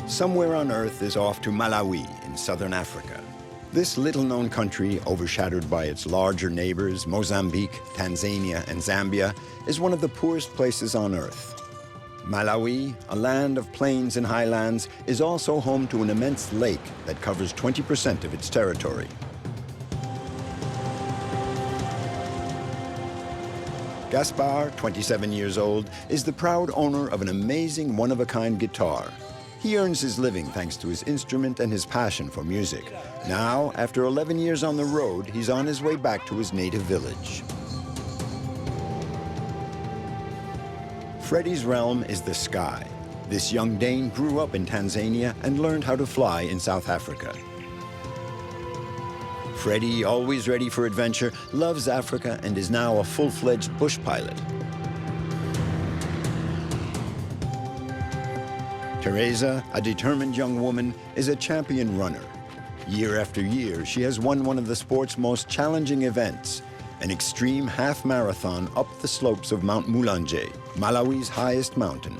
Somewhere on Earth is off to Malawi in southern Africa. This little-known country, overshadowed by its larger neighbors, Mozambique, Tanzania, and Zambia, is one of the poorest places on Earth. Malawi, a land of plains and highlands, is also home to an immense lake that covers 20% of its territory. Gaspar, 27 years old, is the proud owner of an amazing one-of-a-kind guitar. He earns his living thanks to his instrument and his passion for music. Now, after 11 years on the road, he's on his way back to his native village. Freddie's realm is the sky. This young Dane grew up in Tanzania and learned how to fly in South Africa. Freddie, always ready for adventure, loves Africa and is now a full-fledged bush pilot. Teresa, a determined young woman, is a champion runner. Year after year, she has won one of the sport's most challenging events, an extreme half marathon up the slopes of Mount Mulanje, Malawi's highest mountain.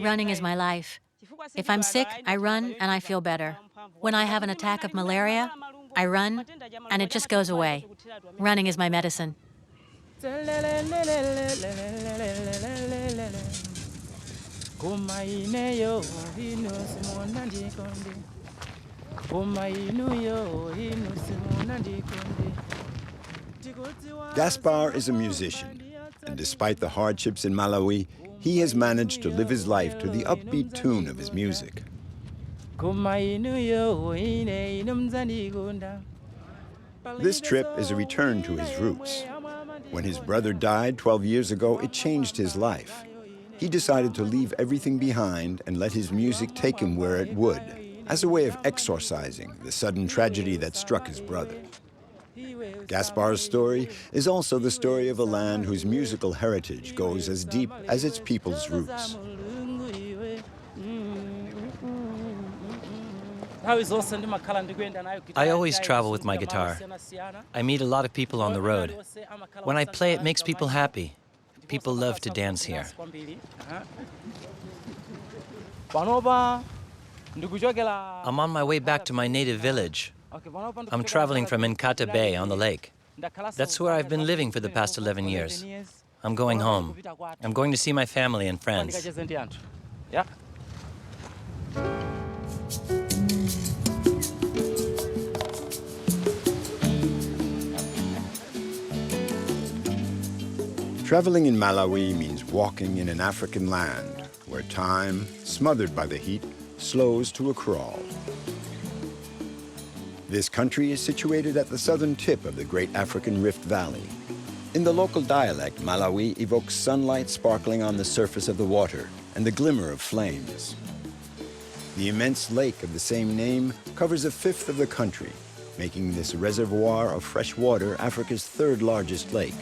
Running is my life. If I'm sick, I run and I feel better. When I have an attack of malaria, I run and it just goes away. Running is my medicine. Gaspar is a musician, and despite the hardships in Malawi, he has managed to live his life to the upbeat tune of his music. This trip is a return to his roots. When his brother died 12 years ago, it changed his life. He decided to leave everything behind and let his music take him where it would, as a way of exorcising the sudden tragedy that struck his brother. Gaspar's story is also the story of a land whose musical heritage goes as deep as its people's roots. I always travel with my guitar. I meet a lot of people on the road. When I play, it makes people happy. People love to dance here. I'm on my way back to my native village. I'm traveling from Nkata Bay on the lake. That's where I've been living for the past 11 years. I'm going home. I'm going to see my family and friends. Traveling in Malawi means walking in an African land where time, smothered by the heat, slows to a crawl. This country is situated at the southern tip of the Great African Rift Valley. In the local dialect, Malawi evokes sunlight sparkling on the surface of the water and the glimmer of flames. The immense lake of the same name covers a fifth of the country, making this reservoir of fresh water Africa's third largest lake.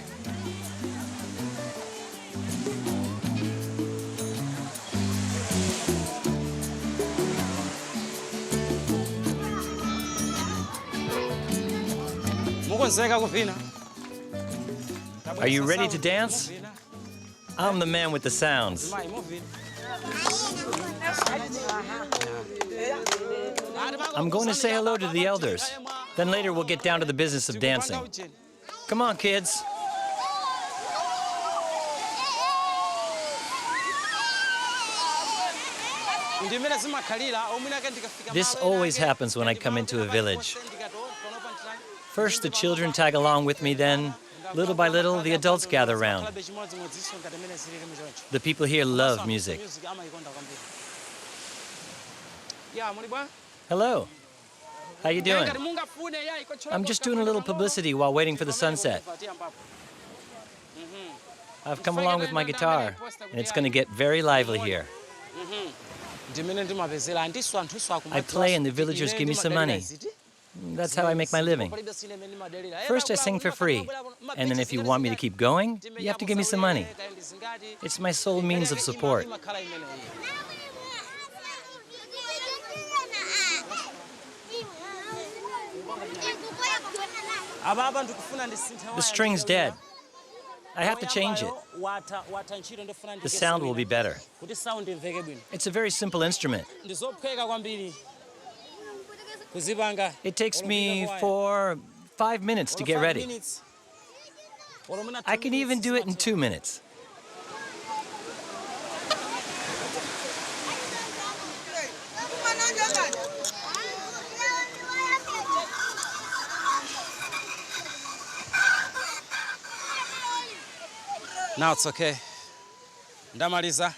Are you ready to dance? I'm the man with the sounds. I'm going to say hello to the elders. Then later we'll get down to the business of dancing. Come on, kids. This always happens when I come into a village. First, the children tag along with me, then, little by little, the adults gather around. The people here love music. Hello. How you doing? I'm just doing a little publicity while waiting for the sunset. I've come along with my guitar, and it's going to get very lively here. I play and the villagers give me some money. That's how I make my living. First, I sing for free, and then if you want me to keep going, you have to give me some money. It's my sole means of support. The string's dead. I have to change it. The sound will be better. It's a very simple instrument. It takes me 5 minutes to get ready. I can even do it in 2 minutes. Now it's okay. Ndamaliza.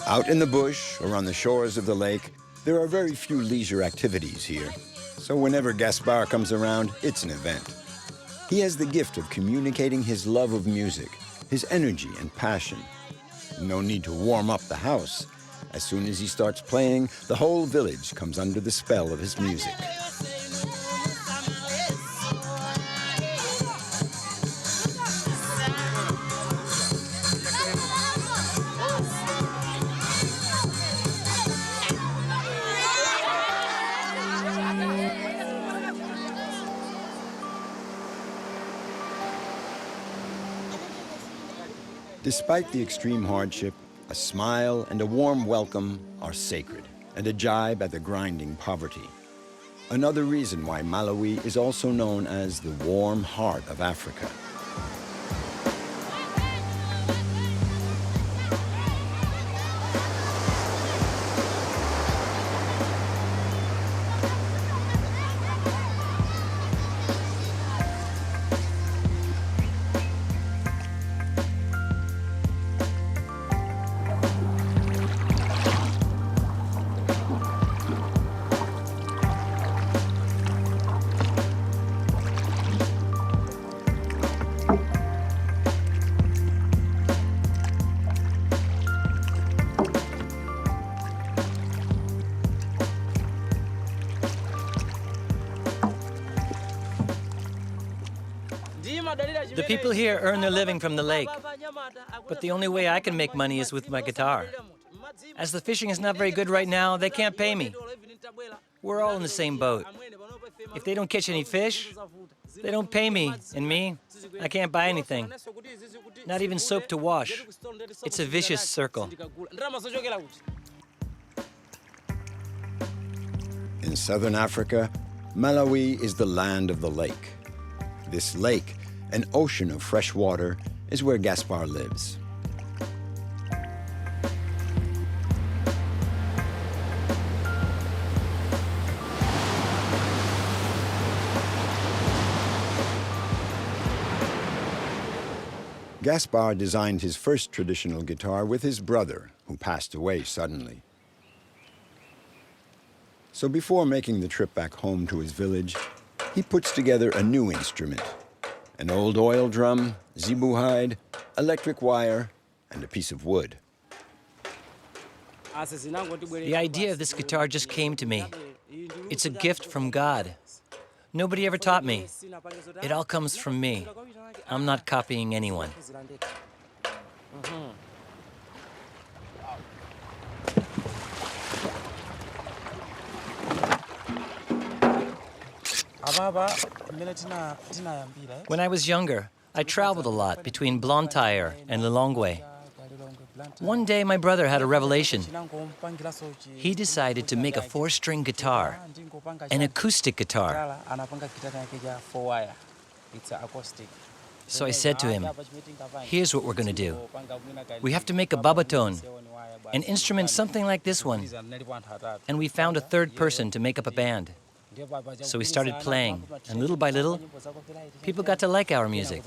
Out in the bush or on the shores of the lake, there are very few leisure activities here. So whenever Gaspar comes around, it's an event. He has the gift of communicating his love of music, his energy and passion. No need to warm up the house. As soon as he starts playing, the whole village comes under the spell of his music. Despite the extreme hardship, a smile and a warm welcome are sacred, and a jibe at the grinding poverty. Another reason why Malawi is also known as the warm heart of Africa. The people here earn their living from the lake, but the only way I can make money is with my guitar. As the fishing is not very good right now, they can't pay me. We're all in the same boat. If they don't catch any fish, they don't pay me, and me, I can't buy anything. Not even soap to wash. It's a vicious circle. In southern Africa, Malawi is the land of the lake. This lake, an ocean of fresh water, is where Gaspar lives. Gaspar designed his first traditional guitar with his brother, who passed away suddenly. So before making the trip back home to his village, he puts together a new instrument: an old oil drum, zebu hide, electric wire, and a piece of wood. The idea of this guitar just came to me. It's a gift from God. Nobody ever taught me. It all comes from me. I'm not copying anyone. When I was younger, I traveled a lot between Blantyre and Lilongwe. One day, my brother had a revelation. He decided to make a 4-string guitar, an acoustic guitar. So I said to him, here's what we're going to do. We have to make a babaton, an instrument something like this one. And we found a third person to make up a band. So we started playing, and little by little, people got to like our music.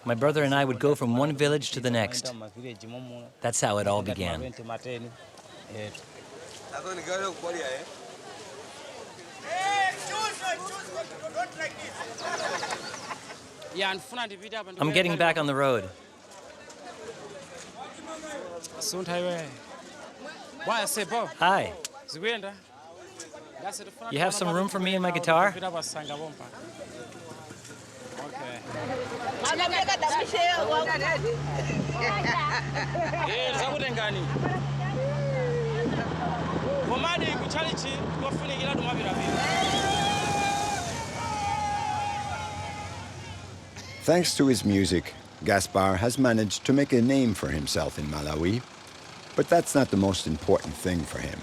My brother and I would go from one village to the next. That's how it all began. I'm getting back on the road. Hi. You have some room for me and my guitar? Thanks to his music, Gaspar has managed to make a name for himself in Malawi, but that's not the most important thing for him.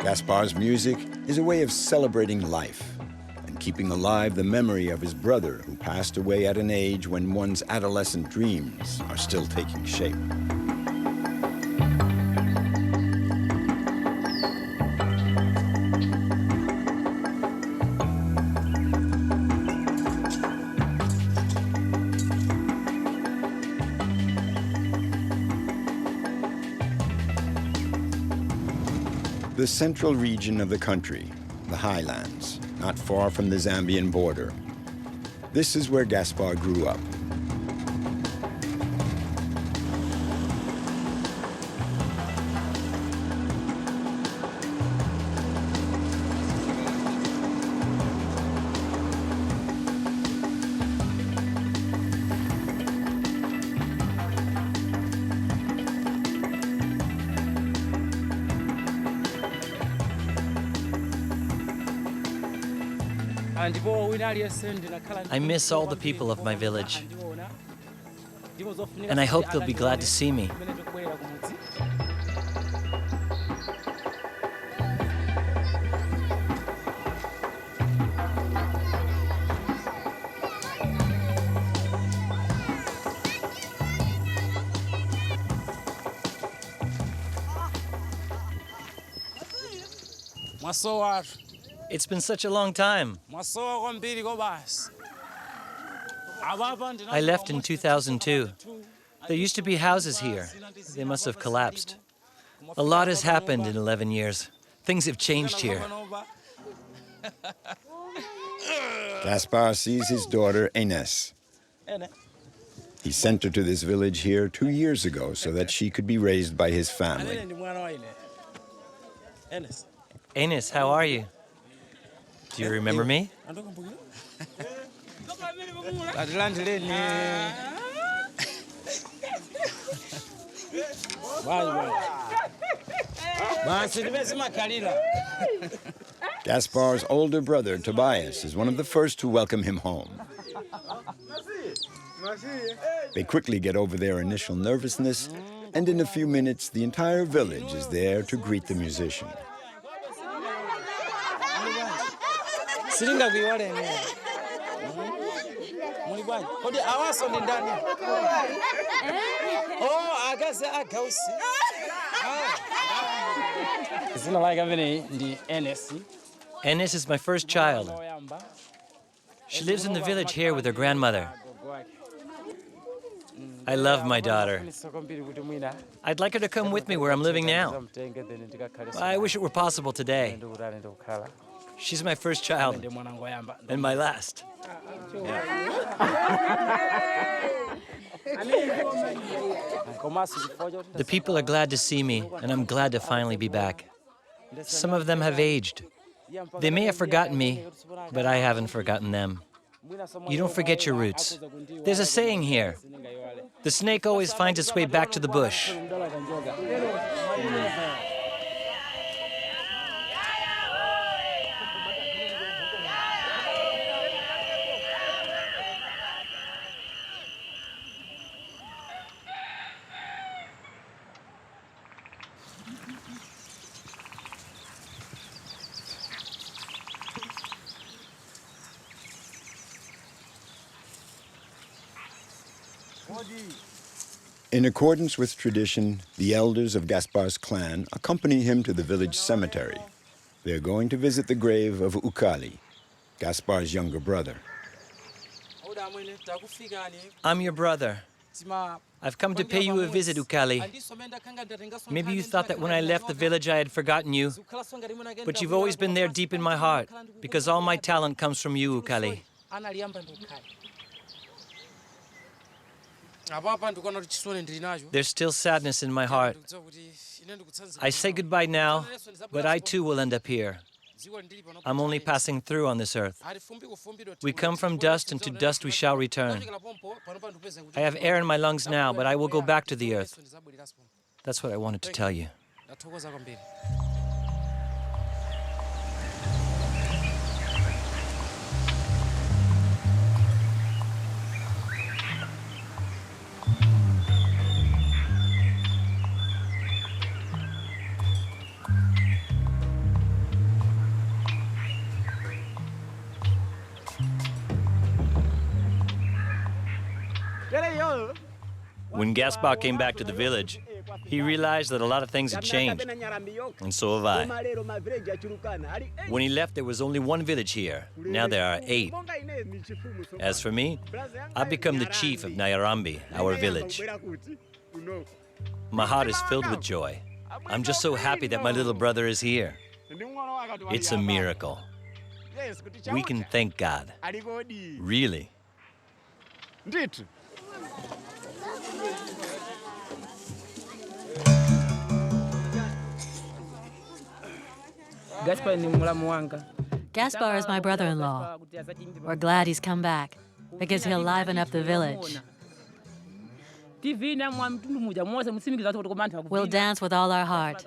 Gaspar's music is a way of celebrating life and keeping alive the memory of his brother who passed away at an age when one's adolescent dreams are still taking shape. The central region of the country, the highlands, not far from the Zambian border. This is where Gaspar grew up. I miss all the people of my village, and I hope they'll be glad to see me. It's been such a long time. I left in 2002. There used to be houses here. They must have collapsed. A lot has happened in 11 years. Things have changed here. Gaspar sees his daughter, Ines. He sent her to this village here 2 years ago so that she could be raised by his family. Ines, how are you? Do you remember me? Gaspar's older brother, Tobias, is one of the first to welcome him home. They quickly get over their initial nervousness, and in a few minutes, the entire village is there to greet the musician. Ines is my first child. She lives in the village here with her grandmother. I love my daughter. I'd like her to come with me where I'm living now. I wish it were possible today. She's my first child, and my last. The people are glad to see me, and I'm glad to finally be back. Some of them have aged. They may have forgotten me, but I haven't forgotten them. You don't forget your roots. There's a saying here. The snake always finds its way back to the bush. In accordance with tradition, the elders of Gaspar's clan accompany him to the village cemetery. They're going to visit the grave of Ukali, Gaspar's younger brother. I'm your brother. I've come to pay you a visit, Ukali. Maybe you thought that when I left the village I had forgotten you, but you've always been there deep in my heart, because all my talent comes from you, Ukali. There's still sadness in my heart. I say goodbye now, but I too will end up here. I'm only passing through on this earth. We come from dust, and to dust we shall return. I have air in my lungs now, but I will go back to the earth. That's what I wanted to tell you. When Gaspar came back to the village, he realized that a lot of things had changed, and so have I. When he left, there was only one village here. Now there are 8. As for me, I've become the chief of Nyarambi, our village. My heart is filled with joy. I'm just so happy that my little brother is here. It's a miracle. We can thank God. Really. Gaspar is my brother-in-law. We're glad he's come back, because he'll liven up the village. We'll dance with all our heart.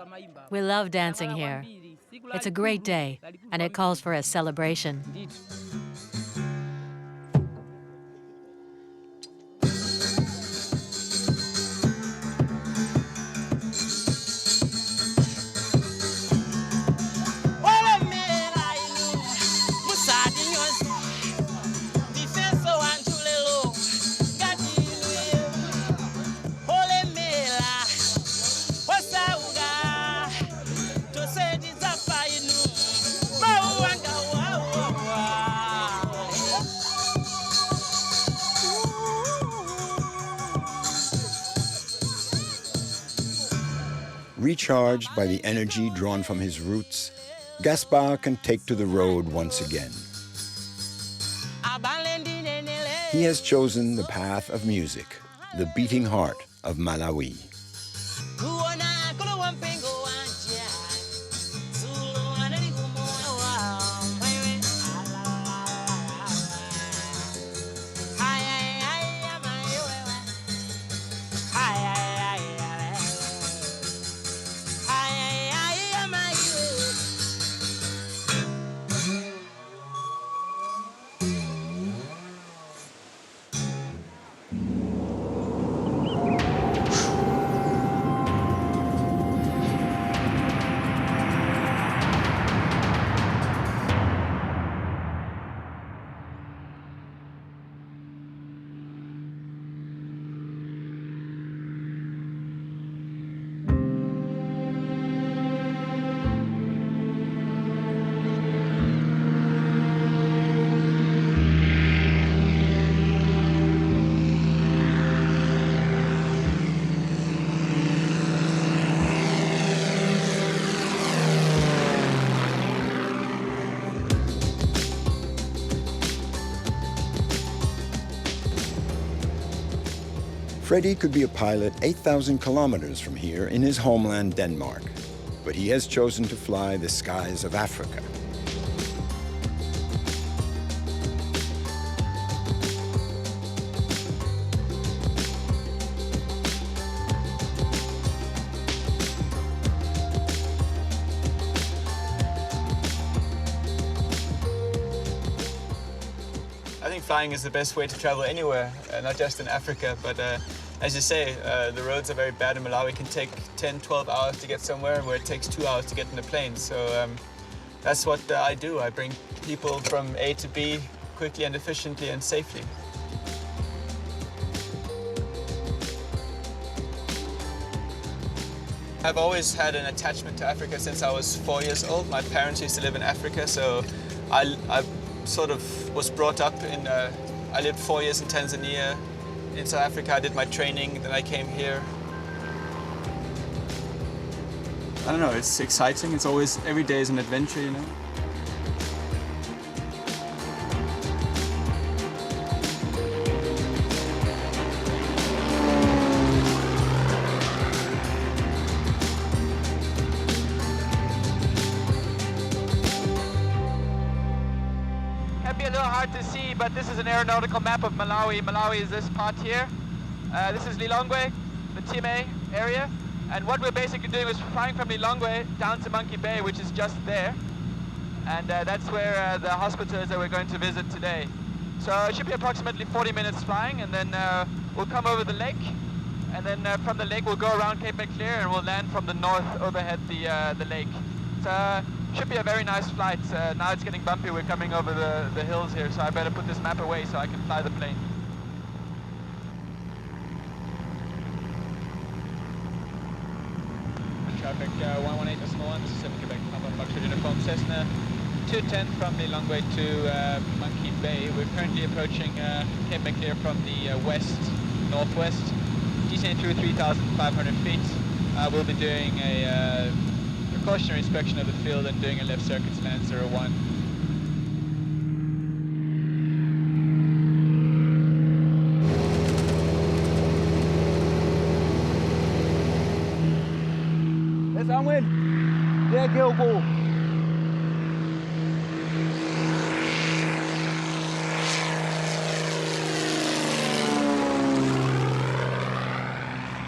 We love dancing here. It's a great day, and it calls for a celebration. Recharged by the energy drawn from his roots, Gaspar can take to the road once again. He has chosen the path of music, the beating heart of Malawi. Freddy could be a pilot 8,000 kilometers from here in his homeland, Denmark, but he has chosen to fly the skies of Africa. I think flying is the best way to travel anywhere, not just in Africa, but as you say, the roads are very bad in Malawi. It can take 10, 12 hours to get somewhere, where it takes 2 hours to get in a plane. So that's what I do. I bring people from A to B quickly and efficiently and safely. I've always had an attachment to Africa since I was 4 years old. My parents used to live in Africa, so I sort of was brought up in, I lived 4 years in Tanzania. In South Africa, I did my training, then I came here. I don't know, it's exciting. It's always, every day is an adventure, you know? Can be a little hard to see, but this is an aeronautical map of Malawi. Malawi is this part here. This is Lilongwe, the Time area. And what we're basically doing is flying from Lilongwe down to Monkey Bay, which is just there. And that's where the hospital is that we're going to visit today. So it should be approximately 40 minutes flying, and then we'll come over the lake. And then from the lake, we'll go around Cape Maclear, and we'll land from the north overhead the lake. So should be a very nice flight. Now it's getting bumpy. We're coming over the hills here, so I better put this map away so I can fly the plane. Traffic 118.1, 7 Quebec, Papa Foxtrot Uniform Cessna 210 from Lilongwe to Monkey Bay. We're currently approaching Cape Maclear from the northwest, descending through 3,500 feet. We'll be doing a precautionary inspection of the field and doing a left circuit land 01.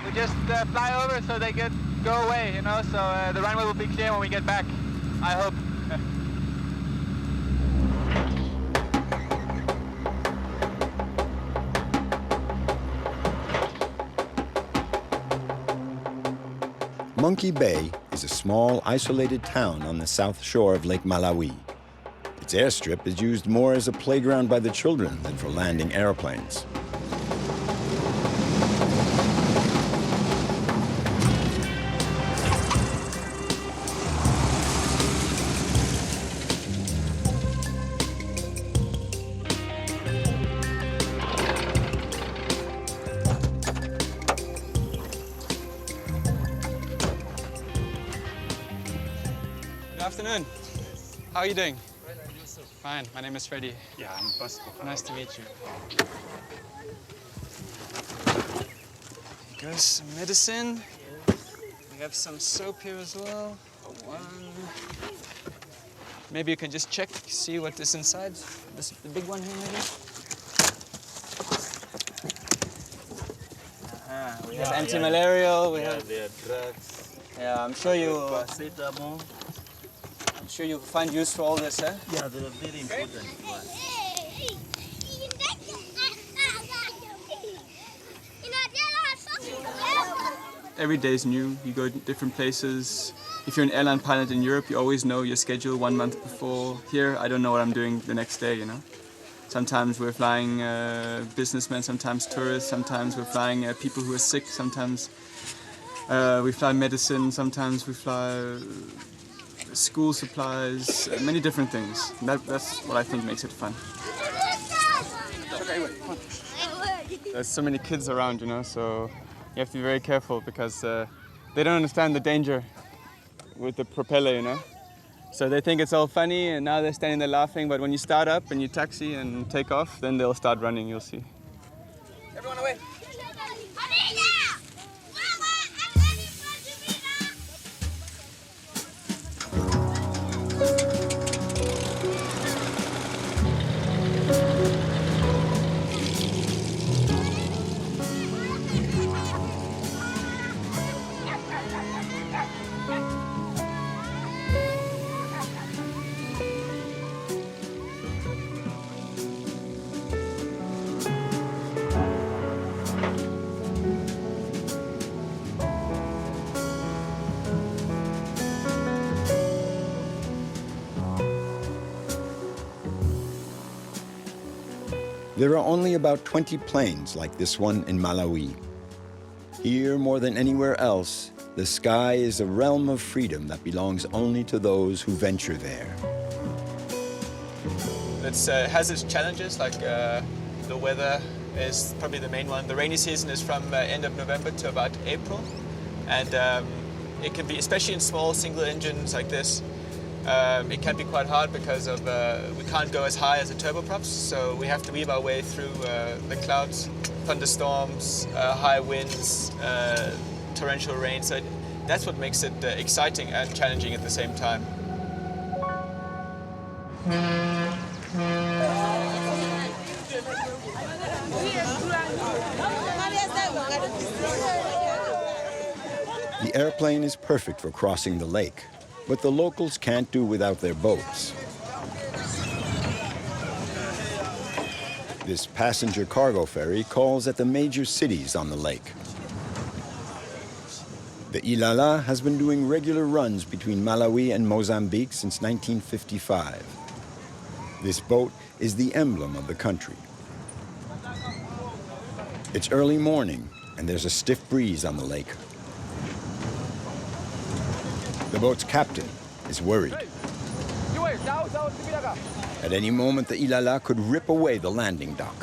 We just fly over so they go away, you know, so the runway will be clear when we get back, I hope. Monkey Bay is a small, isolated town on the south shore of Lake Malawi. Its airstrip is used more as a playground by the children than for landing airplanes. Good afternoon. How are you doing? Fine. My name is Freddie. Yeah, I'm Gaspar. Nice to meet you. Here goes some medicine. We have some soap here as well. One. Maybe you can just check, see what is inside. The big one here, maybe. We have anti-malarial. We have. There are drugs. Yeah, I'm sure you. Paracetamol. I'm sure you'll find use for all this, eh? Yeah, they're very important. Every day is new. You go to different places. If you're an airline pilot in Europe, you always know your schedule 1 month before. Here, I don't know what I'm doing the next day, you know? Sometimes we're flying businessmen, sometimes tourists, sometimes we're flying people who are sick, sometimes we fly medicine, sometimes we fly school supplies, many different things. That's what I think makes it fun. There's so many kids around, you know, so you have to be very careful because they don't understand the danger with the propeller, you know. So they think it's all funny and now they're standing there laughing, but when you start up and you taxi and take off, then they'll start running, you'll see. Everyone away! There are only about 20 planes like this one in Malawi. Here, more than anywhere else, The sky is a realm of freedom that belongs only to those who venture there. It has its challenges, like the weather is probably the main one. The rainy season is from end of November to about April. And it can be, especially in small single engines like this, it can be quite hard because of we can't go as high as the turboprops, so we have to weave our way through the clouds, thunderstorms, high winds, torrential rain. So that's what makes it exciting and challenging at the same time. The airplane is perfect for crossing the lake, but the locals can't do without their boats. This passenger cargo ferry calls at the major cities on the lake. The Ilala has been doing regular runs between Malawi and Mozambique since 1955. This boat is the emblem of the country. It's early morning, and there's a stiff breeze on the lake. The boat's captain is worried. At any moment, the Ilala could rip away the landing dock.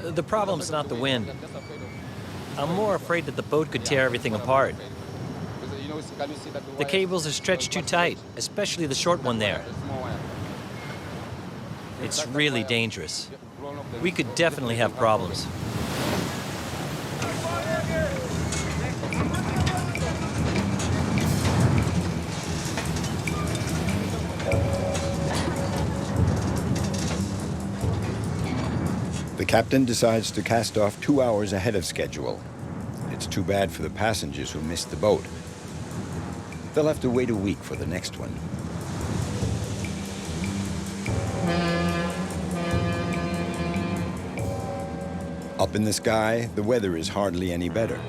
The problem's not the wind. I'm more afraid that the boat could tear everything apart. The cables are stretched too tight, especially the short one there. It's really dangerous. We could definitely have problems. The captain decides to cast off 2 hours ahead of schedule. It's too bad for the passengers who missed the boat. They'll have to wait a week for the next one. Up in the sky, the weather is hardly any better.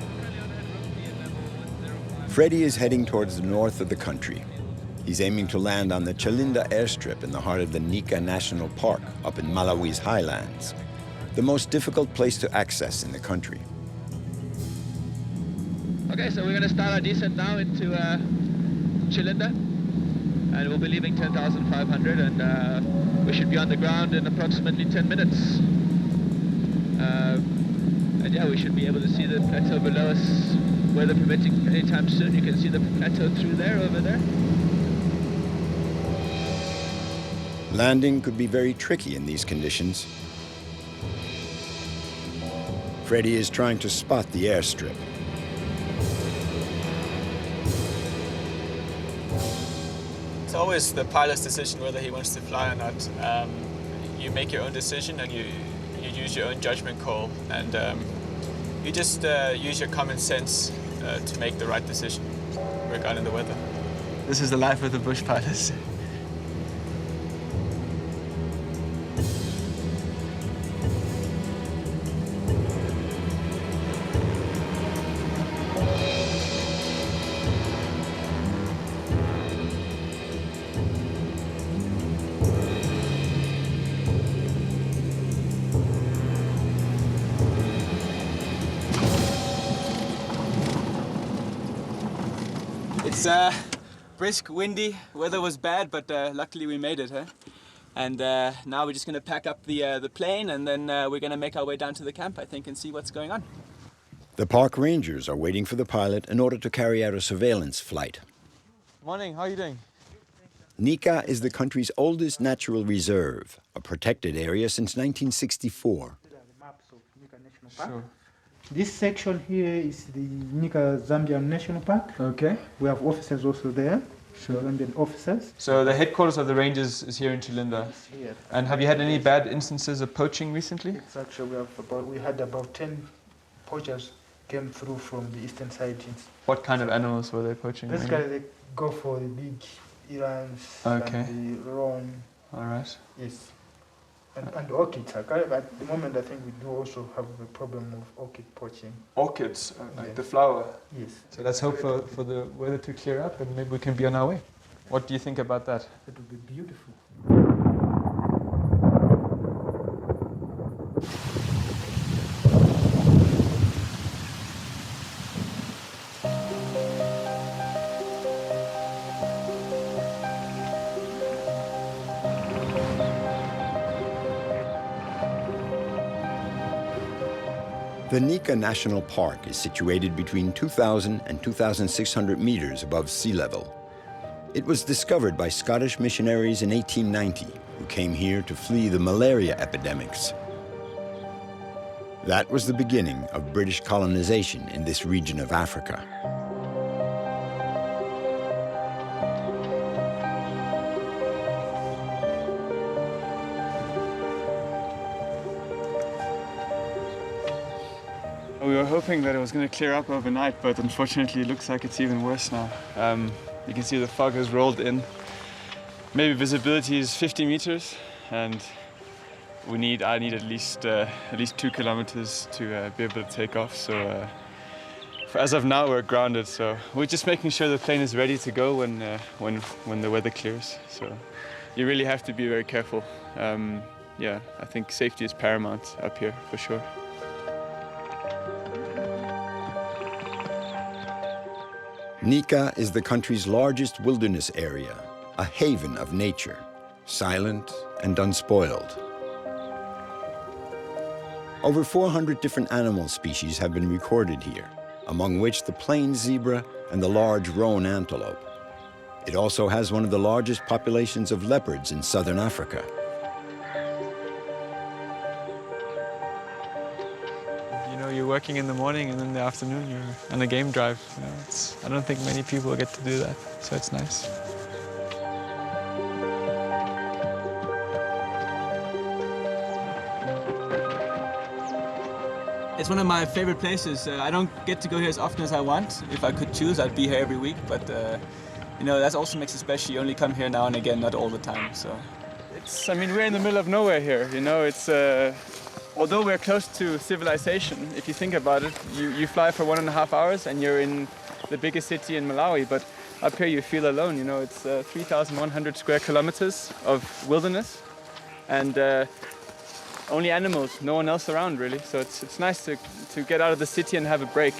Freddy is heading towards the north of the country. He's aiming to land on the Chalinda airstrip in the heart of the Nika National Park up in Malawi's highlands, the most difficult place to access in the country. Okay, so we're going to start our descent now into Chalinda, and we'll be leaving 10,500, and we should be on the ground in approximately 10 minutes. And yeah, we should be able to see the plateau below us, weather permitting anytime soon. You can see the plateau through there, over there. Landing could be very tricky in these conditions. Freddie is trying to spot the airstrip. It's always the pilot's decision whether he wants to fly or not. You make your own decision and you use your own judgment call, and you just use your common sense to make the right decision regarding the weather. This is the life of the bush pilots. It's brisk, windy, weather was bad, but luckily we made it, huh? And now we're just going to pack up the plane, and then we're going to make our way down to the camp, I think, and see what's going on. The park rangers are waiting for the pilot in order to carry out a surveillance flight. Morning, how are you doing? Nika is the country's oldest natural reserve, a protected area since 1964. Sure. This section here is the Nika Zambia National Park. Okay. We have officers also there. Sure. Ugandan officers. So the headquarters of the Rangers is here in Chalinda. Here. And have you had any bad instances of poaching recently? It's actually we had about 10 poachers came through from the eastern side. What kind of animals were they poaching? Basically, they go for the big elands and the roan. All right. Yes. And orchids. At the moment, I think we do also have a problem of orchid poaching. Orchids, like the flower. Yes. So let's hope for the weather to clear up and maybe we can be on our way. What do you think about that? It would be beautiful. The Nika National Park is situated between 2,000 and 2,600 meters above sea level. It was discovered by Scottish missionaries in 1890, who came here to flee the malaria epidemics. That was the beginning of British colonization in this region of Africa. We were hoping that it was going to clear up overnight, but unfortunately it looks like it's even worse now. You can see the fog has rolled in. Maybe visibility is 50 meters, and I need at least 2 kilometers to be able to take off. So as of now, we're grounded. So we're just making sure the plane is ready to go when the weather clears. So you really have to be very careful. Yeah, I think safety is paramount up here for sure. Nika is the country's largest wilderness area, a haven of nature, silent and unspoiled. Over 400 different animal species have been recorded here, among which the plains zebra and the large roan antelope. It also has one of the largest populations of leopards in southern Africa. You're working in the morning and in the afternoon you're on a game drive. I don't think many people get to do that, so it's nice. It's one of my favorite places. I don't get to go here as often as I want. If I could choose, I'd be here every week, but that also makes it special. You only come here now and again, not all the time. So we're in the middle of nowhere here. Although we're close to civilization, if you think about it, you fly for 1.5 hours and you're in the biggest city in Malawi, but up here you feel alone. It's 3,100 square kilometers of wilderness and only animals, no one else around really. So it's nice to get out of the city and have a break,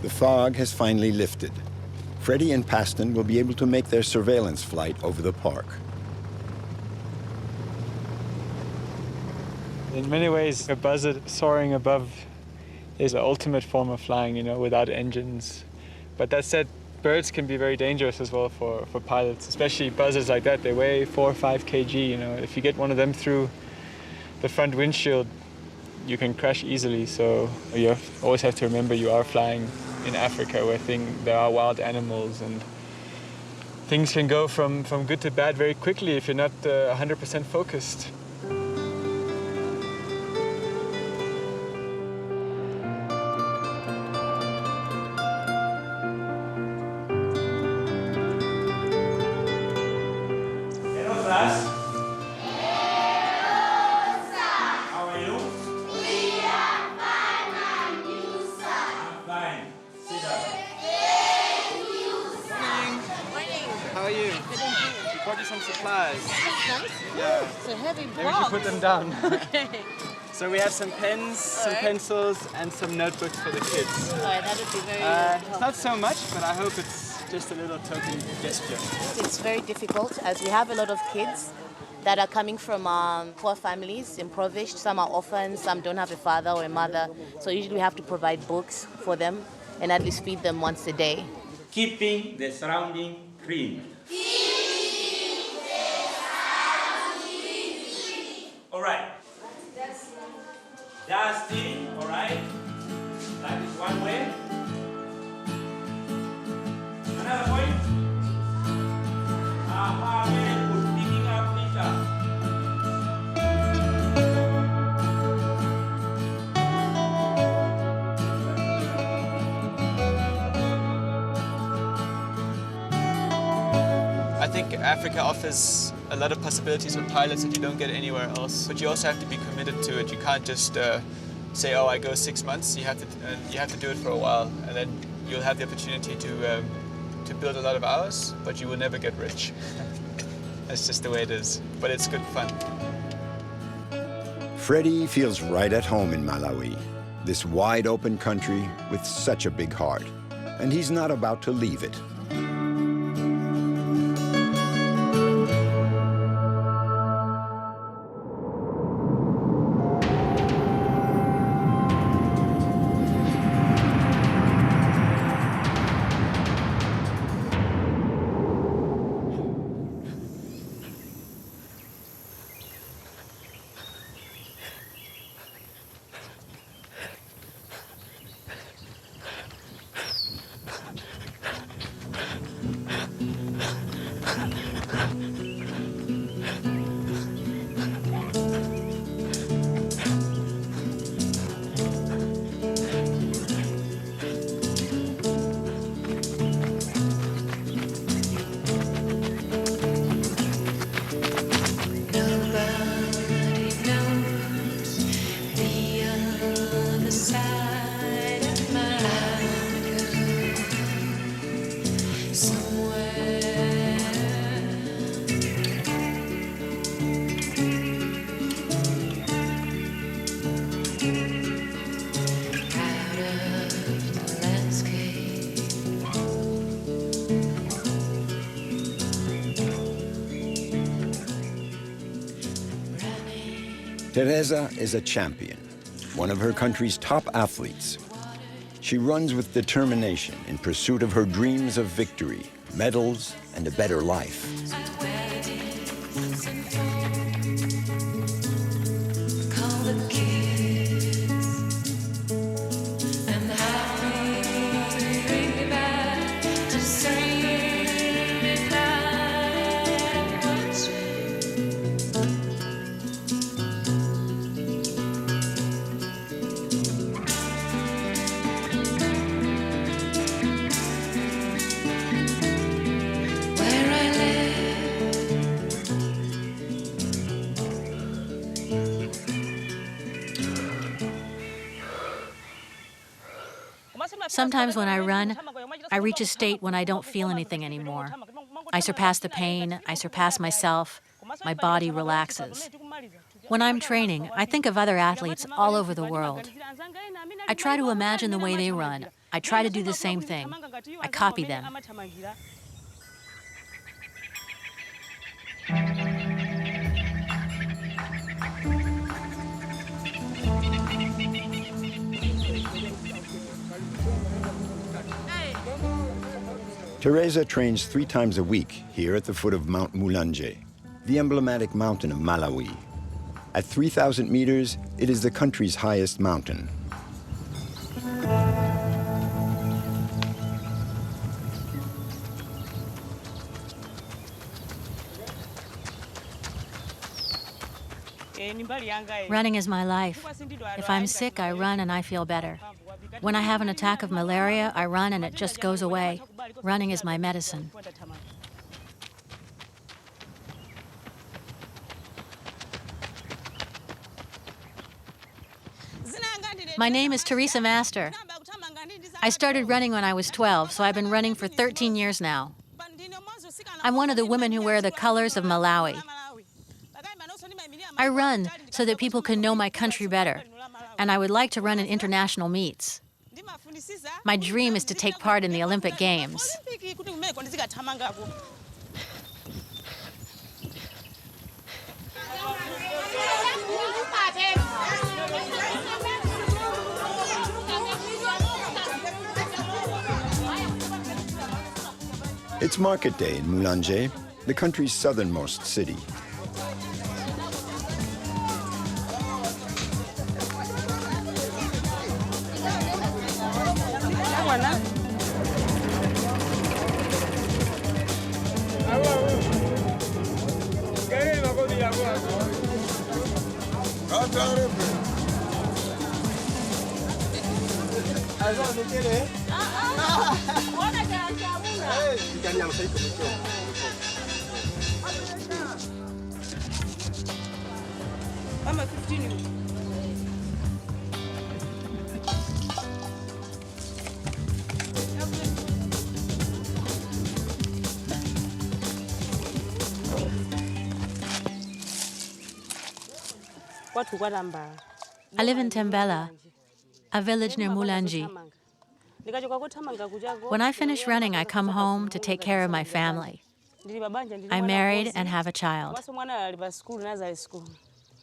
The fog has finally lifted. Freddie and Paston will be able to make their surveillance flight over the park. In many ways, a buzzard soaring above is the ultimate form of flying, without engines. But that said, birds can be very dangerous as well for pilots, especially buzzards like that. They weigh 4 or 5 kg, If you get one of them through the front windshield, you can crash easily. So you always have to remember you are flying in Africa where there are wild animals and things can go from good to bad very quickly if you're not 100% focused. Hello class. How are you? We are fine and you, sir. I'm fine. Sit down. How are you? We brought you some supplies. That's nice. Yeah. It's a heavy Maybe we box. should put them down. Okay. So we have some pens, some pencils, and some notebooks for the kids. All right, that would be very It's not so much, but I hope it's just a little token gesture. It's very difficult as we have a lot of kids that are coming from poor families, impoverished. Some are orphans, some don't have a father or a mother. So usually we have to provide books for them and at least feed them once a day. Keeping the surrounding clean. All right. Dusty, all right. That is one way. Another point. Very good. Picking up litter. Africa offers a lot of possibilities for pilots that you don't get anywhere else. But you also have to be committed to it. You can't just say, "Oh, I go 6 months." You have to do it for a while, and then you'll have the opportunity to build a lot of hours, but you will never get rich. That's just the way it is. But it's good fun. Freddie feels right at home in Malawi, this wide open country with such a big heart. And he's not about to leave it. Teresa is a champion, one of her country's top athletes. She runs with determination in pursuit of her dreams of victory, medals, and a better life. Sometimes when I run, I reach a state when I don't feel anything anymore. I surpass the pain, I surpass myself, my body relaxes. When I'm training, I think of other athletes all over the world. I try to imagine the way they run. I try to do the same thing. I copy them. Teresa trains 3 times a week here at the foot of Mount Mulanje, the emblematic mountain of Malawi. At 3,000 meters, it is the country's highest mountain. Running is my life. If I'm sick, I run and I feel better. When I have an attack of malaria, I run and it just goes away. Running is my medicine. My name is Teresa Master. I started running when I was 12, so I've been running for 13 years now. I'm one of the women who wear the colors of Malawi. I run so that people can know my country better, and I would like to run in international meets. My dream is to take part in the Olympic Games. It's market day in Mulanje, the country's southernmost city. I live in Tembela, a village near Mulanje. When I finish running, I come home to take care of my family. I'm married and have a child.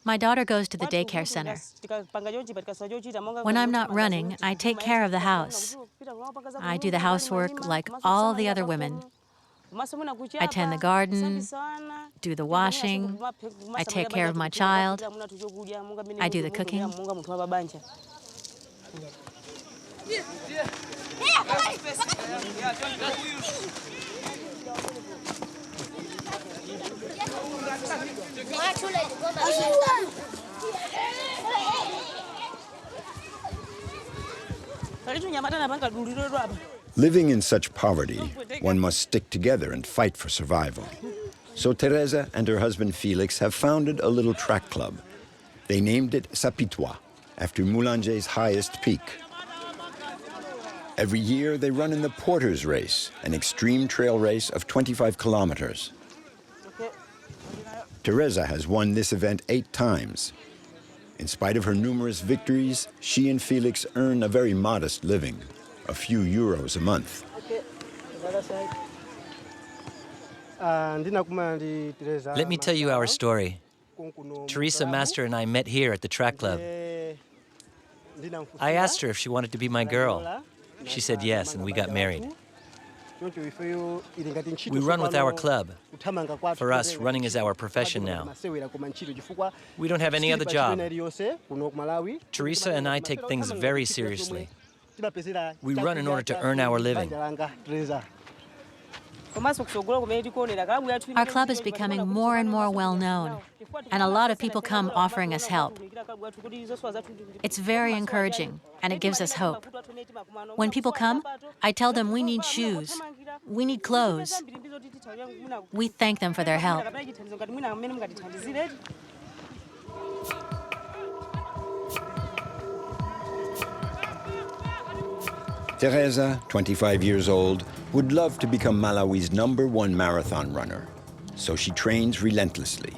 My daughter goes to the daycare center. When I'm not running, I take care of the house. I do the housework like all the other women. I tend the garden, do the washing, I take care of my child, I do the cooking. Living in such poverty, one must stick together and fight for survival. So Teresa and her husband Felix have founded a little track club. They named it Sapitwa, after Mulanje's highest peak. Every year they run in the Porter's Race, an extreme trail race of 25 kilometers. Teresa has won this event 8 times. In spite of her numerous victories, she and Felix earn a very modest living, a few euros a month. Let me tell you our story. Teresa Master and I met here at the track club. I asked her if she wanted to be my girl. She said yes, and we got married. We run with our club. For us, running is our profession now. We don't have any other job. Teresa and I take things very seriously. We run in order to earn our living. Our club is becoming more and more well-known, and a lot of people come offering us help. It's very encouraging, and it gives us hope. When people come, I tell them we need shoes, we need clothes. We thank them for their help. Teresa, 25 years old, would love to become Malawi's #1 marathon runner, so she trains relentlessly.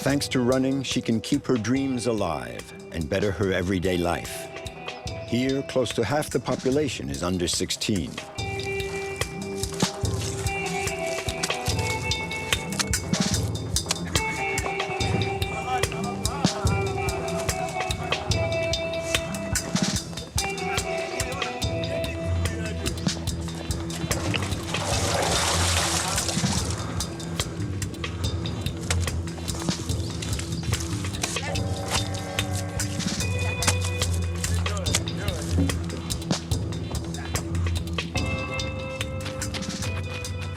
Thanks to running, she can keep her dreams alive and better her everyday life. Here, close to half the population is under 16.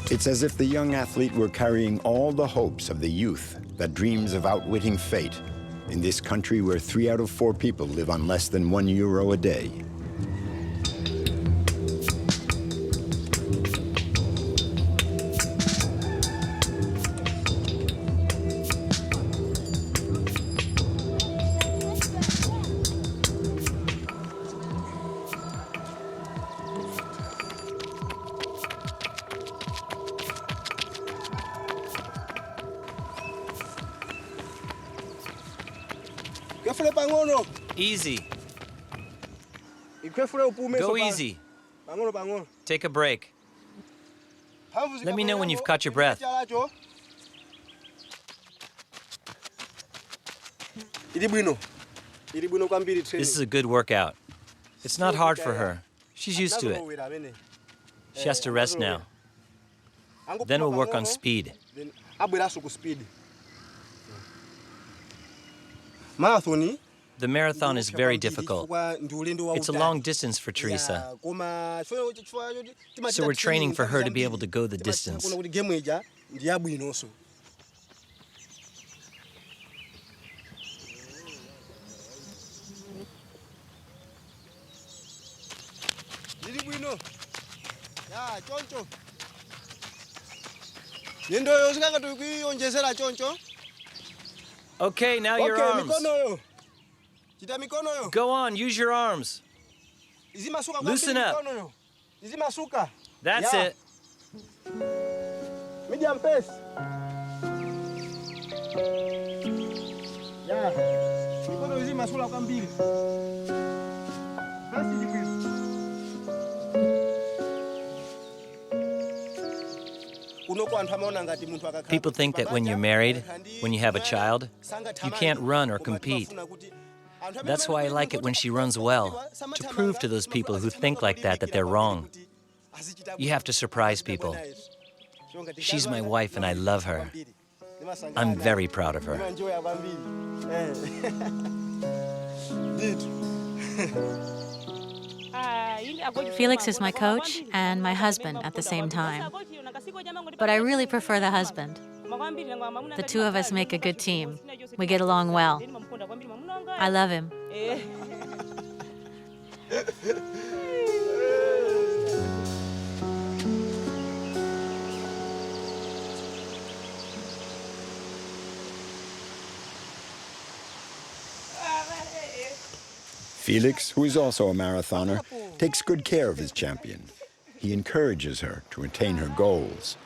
It's as if the young athlete were carrying all the hopes of the youth that dreams of outwitting fate in this country where 3 out of 4 people live on less than €1 a day. Easy. Go easy. Take a break. Let me know when you've caught your breath. This is a good workout. It's not hard for her. She's used to it. She has to rest now. Then we'll work on speed. The marathon is very difficult. It's a long distance for Teresa. So we're training for her to be able to go the distance. Okay, now your arms. Go on, use your arms. Loosen up. That's it. Medium pace. Yeah. Mikono izima sura kwa mbili. Basi ndivyo. People think that when you're married, when you have a child, you can't run or compete. That's why I like it when she runs well, to prove to those people who think like that they're wrong. You have to surprise people. She's my wife and I love her. I'm very proud of her. Felix is my coach and my husband at the same time. But I really prefer the husband. The two of us make a good team. We get along well. I love him. Felix, who is also a marathoner, takes good care of his champion. He encourages her to attain her goals.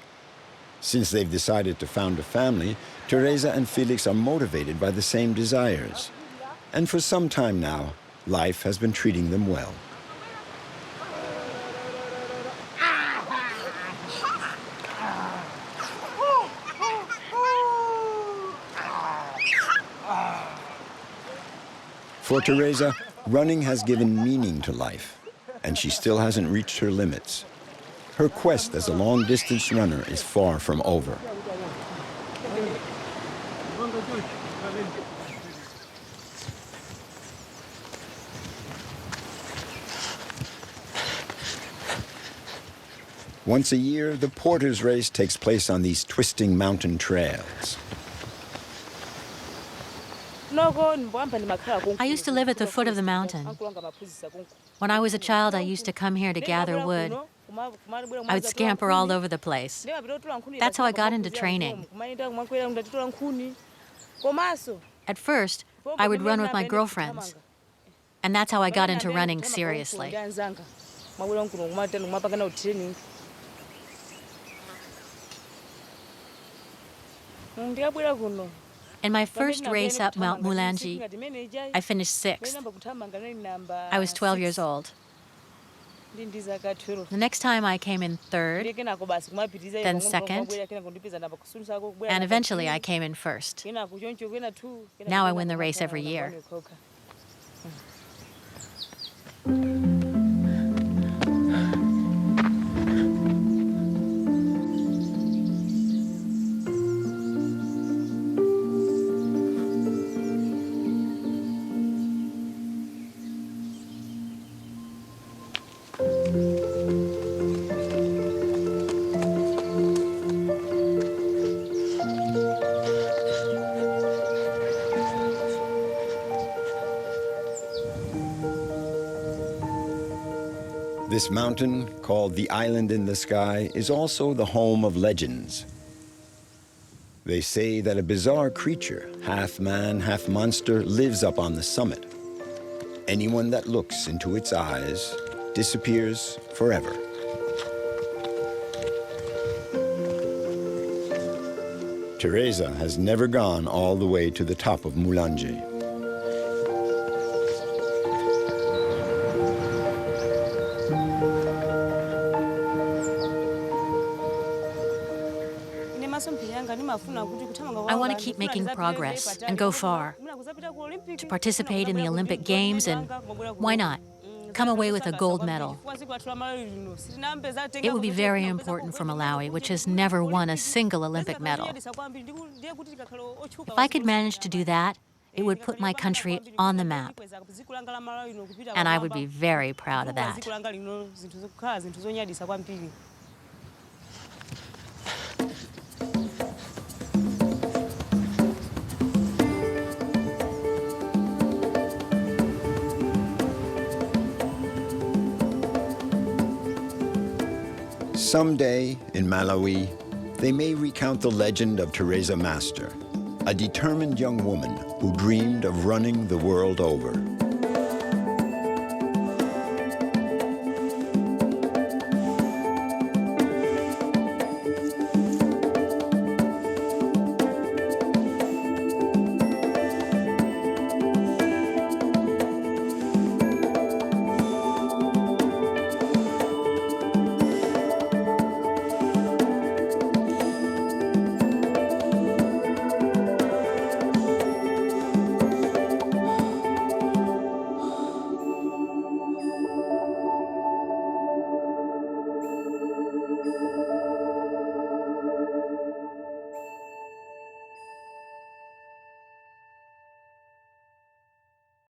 Since they've decided to found a family, Teresa and Felix are motivated by the same desires. And for some time now, life has been treating them well. For Teresa, running has given meaning to life, and she still hasn't reached her limits. Her quest as a long-distance runner is far from over. Once a year, the Porter's Race takes place on these twisting mountain trails. I used to live at the foot of the mountain. When I was a child, I used to come here to gather wood. I would scamper all over the place. That's how I got into training. At first, I would run with my girlfriends. And that's how I got into running seriously. In my first race up Mount Mulanje, I finished 6th. I was 12 years old. The next time I came in 3rd, then 2nd, and eventually I came in 1st. Now I win the race every year. This mountain, called the Island in the Sky, is also the home of legends. They say that a bizarre creature, half man, half monster, lives up on the summit. Anyone that looks into its eyes disappears forever. Teresa has never gone all the way to the top of Mulanje. I want to keep making progress and go far, to participate in the Olympic Games and, why not, come away with a gold medal. It would be very important for Malawi, which has never won a single Olympic medal. If I could manage to do that, it would put my country on the map. And I would be very proud of that. Someday, in Malawi, they may recount the legend of Teresa Master, a determined young woman who dreamed of running the world over.